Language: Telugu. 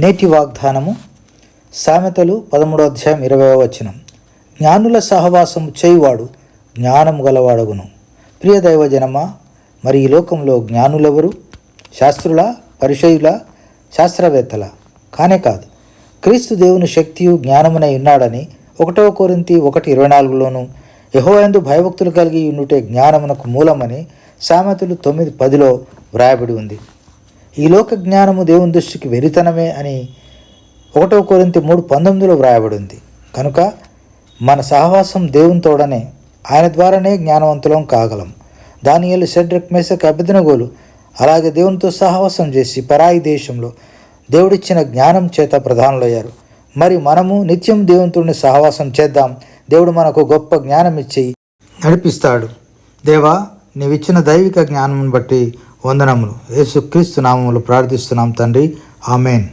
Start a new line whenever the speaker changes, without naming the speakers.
నేటి వాగ్దానము సామెతలు 13వ అధ్యాయం 20వ వచనం. జ్ఞానుల సహవాసము చేయువాడు జ్ఞానము గలవాడగును. ప్రియ దైవజనమా, మరి ఈ లోకంలో జ్ఞానులెవరు? శాస్త్రుల, పరిచయుల, శాస్త్రవేత్తల? కానే కాదు. క్రీస్తు దేవుని శక్తియు జ్ఞానమునై ఉన్నాడని 1 కొరింథీ 1:24లోను, యెహోవాయందు భయభక్తులు కలిగి ఉండుటే జ్ఞానమునకు మూలమని సామెతలు 9:10లో వ్రాయబడి ఉంది. ఈ లోక జ్ఞానము దేవుని దృష్టికి వెరితనమే అని 1 కొరింథీ 3:19లో వ్రాయబడి ఉంది. కనుక మన సహవాసం దేవుని తోడనే, ఆయన ద్వారానే జ్ఞానవంతులం కాగలం. దానియేలు, షడ్రక్, మేషక్, అబేద్నెగోలు అలాగే దేవునితో సహవాసం చేసి పరాయి దేశంలో దేవుడిచ్చిన జ్ఞానం చేత ప్రధానులయ్యారు. మరి మనము నిత్యం దేవునితోని సహవాసం చేద్దాం. దేవుడు మనకు గొప్ప జ్ఞానం ఇచ్చి నడిపిస్తాడు. దేవా, నీవిచ్చిన దైవిక జ్ఞానం బట్టి వందనములు. యేసుక్రీస్తు నామములో ప్రార్థిస్తున్నాం తండ్రి. ఆమెన్.